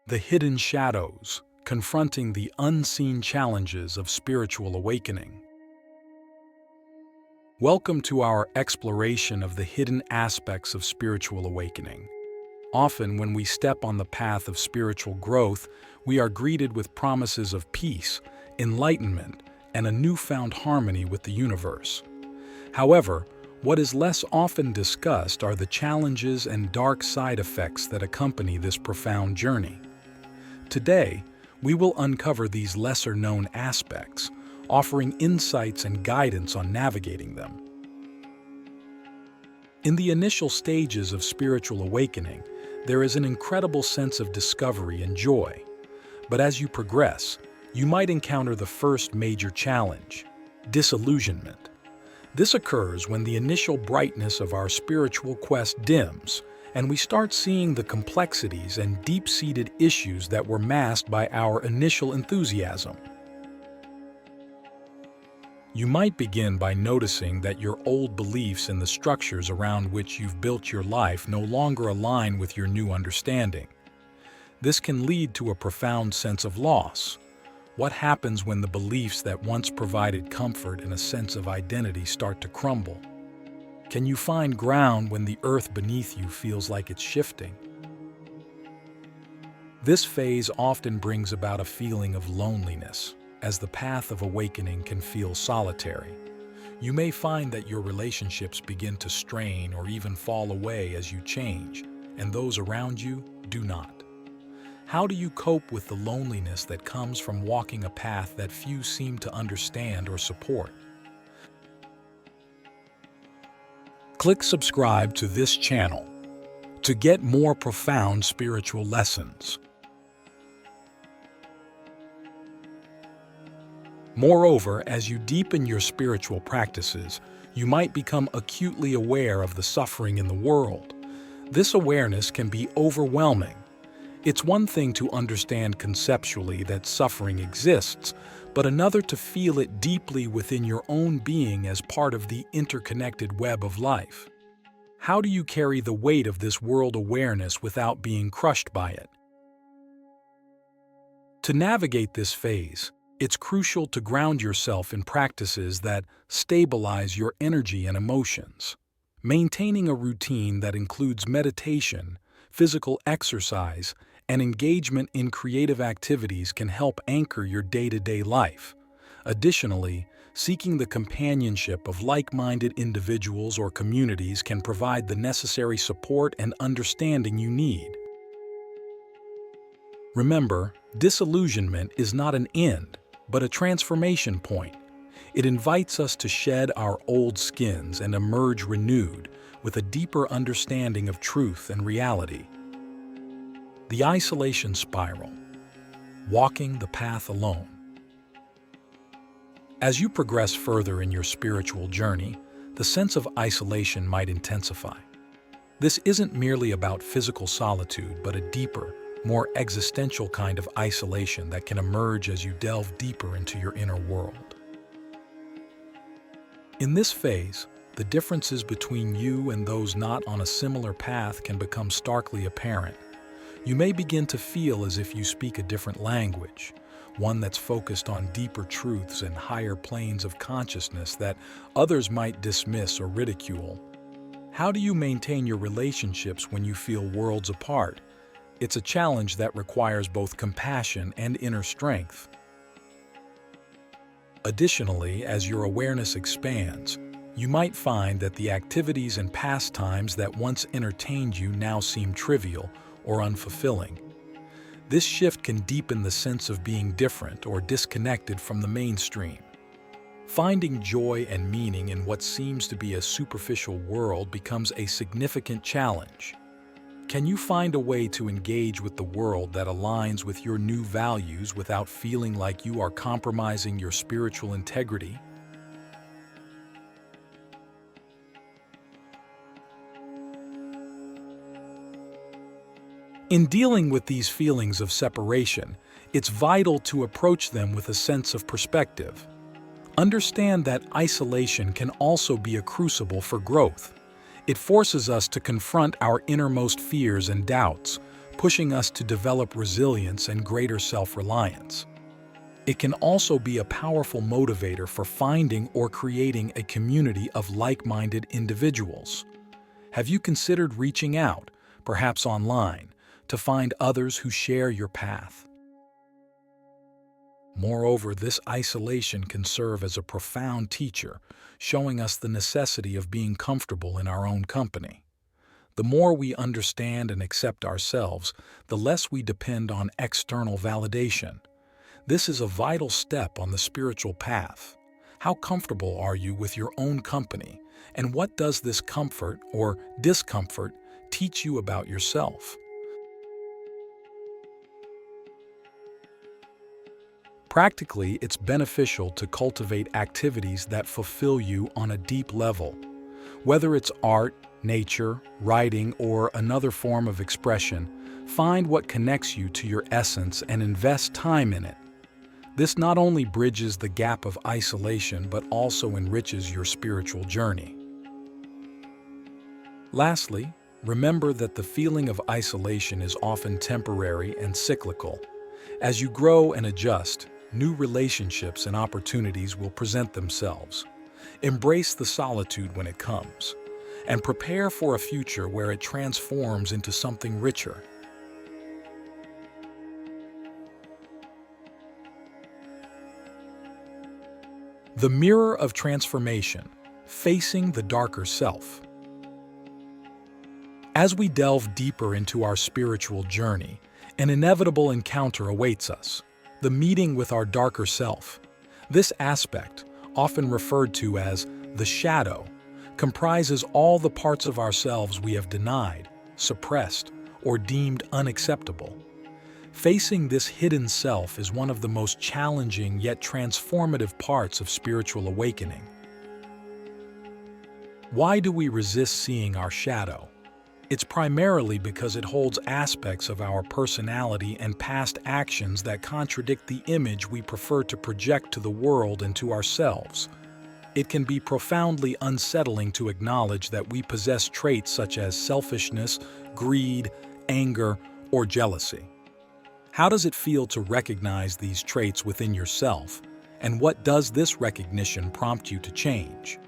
The hidden shadows, confronting the unseen challenges of spiritual awakening. Welcome to our exploration of the hidden aspects of spiritual awakening. Often, when we step on the path of spiritual growth, we are greeted with promises of peace, enlightenment, and a newfound harmony with the universe. However, what is less often discussed are the challenges and dark side effects that accompany this profound journey. Today, we will uncover these lesser-known aspects, offering insights and guidance on navigating them. In the initial stages of spiritual awakening, there is an incredible sense of discovery and joy. But as you progress, you might encounter the first major challenge: disillusionment. This occurs when the initial brightness of our spiritual quest dims, and we start seeing the complexities and deep-seated issues that were masked by our initial enthusiasm. You might begin by noticing that your old beliefs and the structures around which you've built your life no longer align with your new understanding. This can lead to a profound sense of loss. What happens when the beliefs that once provided comfort and a sense of identity start to crumble? Can you find ground when the earth beneath you feels like it's shifting? This phase often brings about a feeling of loneliness, as the path of awakening can feel solitary. You may find that your relationships begin to strain or even fall away as you change, and those around you do not. How do you cope with the loneliness that comes from walking a path that few seem to understand or support? Click subscribe to this channel to get more profound spiritual lessons. Moreover, as you deepen your spiritual practices, you might become acutely aware of the suffering in the world. This awareness can be overwhelming. It's one thing to understand conceptually that suffering exists, but another to feel it deeply within your own being as part of the interconnected web of life. How do you carry the weight of this world awareness without being crushed by it? To navigate this phase, it's crucial to ground yourself in practices that stabilize your energy and emotions. Maintaining a routine that includes meditation, physical exercise, and engagement in creative activities can help anchor your day-to-day life. Additionally, seeking the companionship of like-minded individuals or communities can provide the necessary support and understanding you need. Remember, disillusionment is not an end, but a transformation point. It invites us to shed our old skins and emerge renewed, with a deeper understanding of truth and reality. The isolation spiral. Walking the path alone. As you progress further in your spiritual journey, the sense of isolation might intensify. This isn't merely about physical solitude, but a deeper, more existential kind of isolation that can emerge as you delve deeper into your inner world. In this phase, the differences between you and those not on a similar path can become starkly apparent. You may begin to feel as if you speak a different language, one that's focused on deeper truths and higher planes of consciousness that others might dismiss or ridicule. How do you maintain your relationships when you feel worlds apart? It's a challenge that requires both compassion and inner strength. Additionally, as your awareness expands, you might find that the activities and pastimes that once entertained you now seem trivial or unfulfilling. This shift can deepen the sense of being different or disconnected from the mainstream. Finding joy and meaning in what seems to be a superficial world becomes a significant challenge. Can you find a way to engage with the world that aligns with your new values without feeling like you are compromising your spiritual integrity? In dealing with these feelings of separation, it's vital to approach them with a sense of perspective. Understand that isolation can also be a crucible for growth. It forces us to confront our innermost fears and doubts, pushing us to develop resilience and greater self-reliance. It can also be a powerful motivator for finding or creating a community of like-minded individuals. Have you considered reaching out, perhaps online, to find others who share your path? Moreover, this isolation can serve as a profound teacher, showing us the necessity of being comfortable in our own company. The more we understand and accept ourselves, the less we depend on external validation. This is a vital step on the spiritual path. How comfortable are you with your own company, and what does this comfort or discomfort teach you about yourself? Practically, it's beneficial to cultivate activities that fulfill you on a deep level. Whether it's art, nature, writing, or another form of expression, find what connects you to your essence and invest time in it. This not only bridges the gap of isolation but also enriches your spiritual journey. Lastly, remember that the feeling of isolation is often temporary and cyclical. As you grow and adjust, new relationships and opportunities will present themselves. Embrace the solitude when it comes, and prepare for a future where it transforms into something richer. The mirror of transformation, facing the darker self. As we delve deeper into our spiritual journey, an inevitable encounter awaits us, the meeting with our darker self. This aspect, often referred to as the shadow, comprises all the parts of ourselves we have denied, suppressed, or deemed unacceptable. Facing this hidden self is one of the most challenging yet transformative parts of spiritual awakening. Why do we resist seeing our shadow? It's primarily because it holds aspects of our personality and past actions that contradict the image we prefer to project to the world and to ourselves. It can be profoundly unsettling to acknowledge that we possess traits such as selfishness, greed, anger, or jealousy. How does it feel to recognize these traits within yourself, and what does this recognition prompt you to change?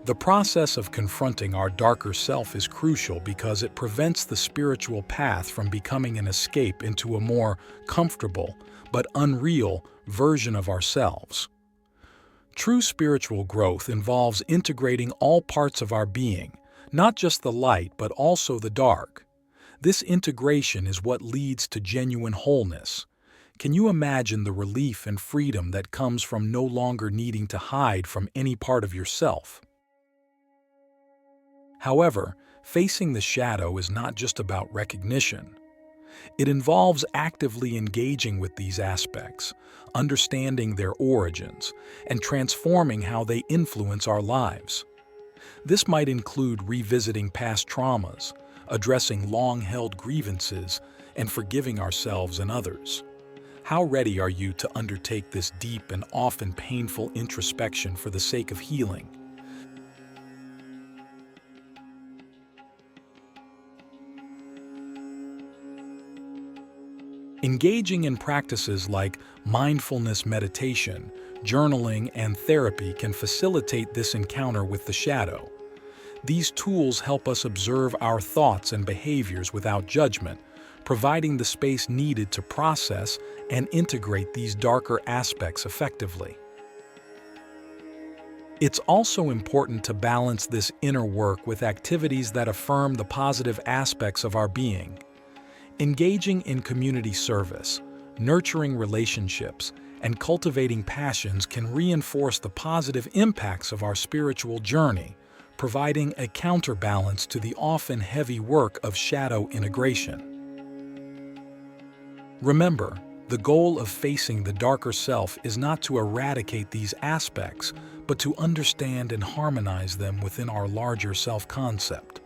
The process of confronting our darker self is crucial because it prevents the spiritual path from becoming an escape into a more comfortable but unreal version of ourselves. True spiritual growth involves integrating all parts of our being, not just the light but also the dark. This integration is what leads to genuine wholeness. Can you imagine the relief and freedom that comes from no longer needing to hide from any part of yourself? However, facing the shadow is not just about recognition. It involves actively engaging with these aspects, understanding their origins, and transforming how they influence our lives. This might include revisiting past traumas, addressing long-held grievances, and forgiving ourselves and others. How ready are you to undertake this deep and often painful introspection for the sake of healing? Engaging in practices like mindfulness meditation, journaling, and therapy can facilitate this encounter with the shadow. These tools help us observe our thoughts and behaviors without judgment, providing the space needed to process and integrate these darker aspects effectively. It's also important to balance this inner work with activities that affirm the positive aspects of our being. Engaging in community service, nurturing relationships, and cultivating passions can reinforce the positive impacts of our spiritual journey, providing a counterbalance to the often heavy work of shadow integration. Remember, the goal of facing the darker self is not to eradicate these aspects, but to understand and harmonize them within our larger self-concept.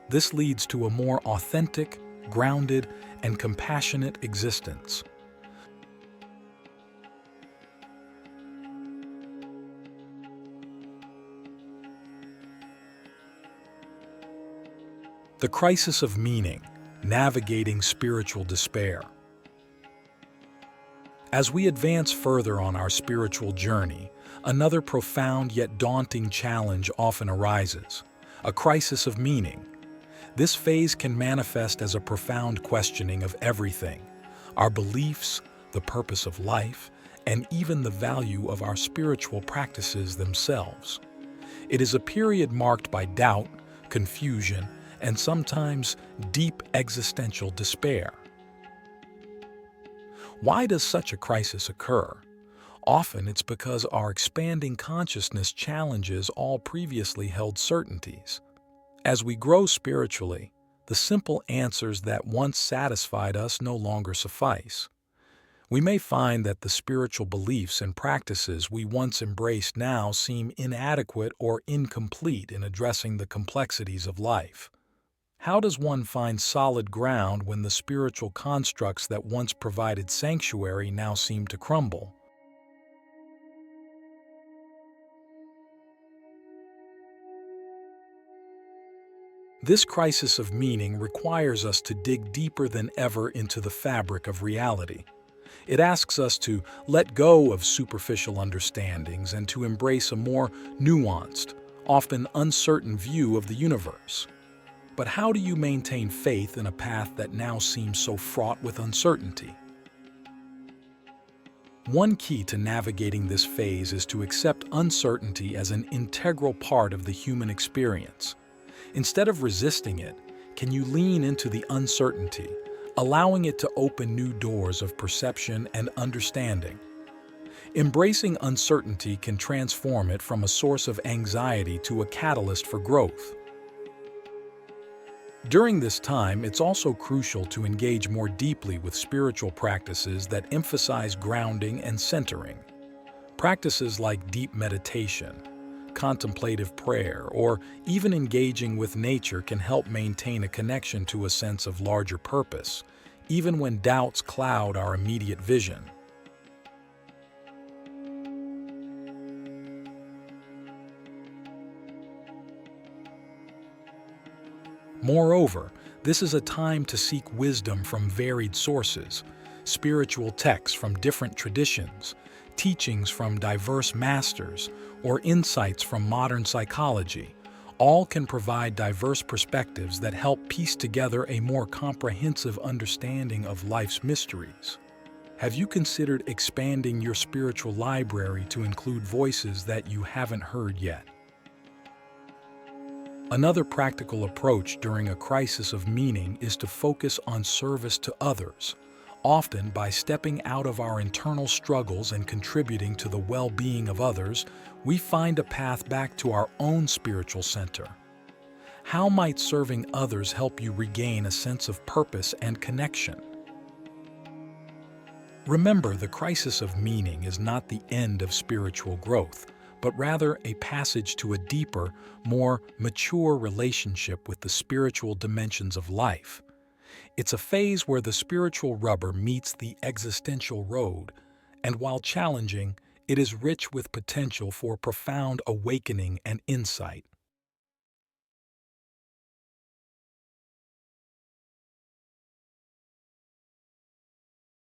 This leads to a more authentic, grounded, and compassionate existence. The crisis of meaning, navigating spiritual despair. As we advance further on our spiritual journey, another profound yet daunting challenge often arises: a crisis of meaning. This phase can manifest as a profound questioning of everything: our beliefs, the purpose of life, and even the value of our spiritual practices themselves. It is a period marked by doubt, confusion, and sometimes deep existential despair. Why does such a crisis occur? Often it's because our expanding consciousness challenges all previously held certainties. As we grow spiritually, the simple answers that once satisfied us no longer suffice. We may find that the spiritual beliefs and practices we once embraced now seem inadequate or incomplete in addressing the complexities of life. How does one find solid ground when the spiritual constructs that once provided sanctuary now seem to crumble? This crisis of meaning requires us to dig deeper than ever into the fabric of reality. It asks us to let go of superficial understandings and to embrace a more nuanced, often uncertain view of the universe. But how do you maintain faith in a path that now seems so fraught with uncertainty? One key to navigating this phase is to accept uncertainty as an integral part of the human experience. Instead of resisting it, can you lean into the uncertainty, allowing it to open new doors of perception and understanding? Embracing uncertainty can transform it from a source of anxiety to a catalyst for growth. During this time, it's also crucial to engage more deeply with spiritual practices that emphasize grounding and centering. Practices like deep meditation, contemplative prayer, or even engaging with nature can help maintain a connection to a sense of larger purpose, even when doubts cloud our immediate vision. Moreover, this is a time to seek wisdom from varied sources: spiritual texts from different traditions, teachings from diverse masters, or insights from modern psychology. All can provide diverse perspectives that help piece together a more comprehensive understanding of life's mysteries. Have you considered expanding your spiritual library to include voices that you haven't heard yet? Another practical approach during a crisis of meaning is to focus on service to others, often by stepping out of our internal struggles and contributing to the well-being of others. We find a path back to our own spiritual center. How might serving others help you regain a sense of purpose and connection? Remember, the crisis of meaning is not the end of spiritual growth, but rather a passage to a deeper, more mature relationship with the spiritual dimensions of life. It's a phase where the spiritual rubber meets the existential road, and while challenging, it is rich with potential for profound awakening and insight.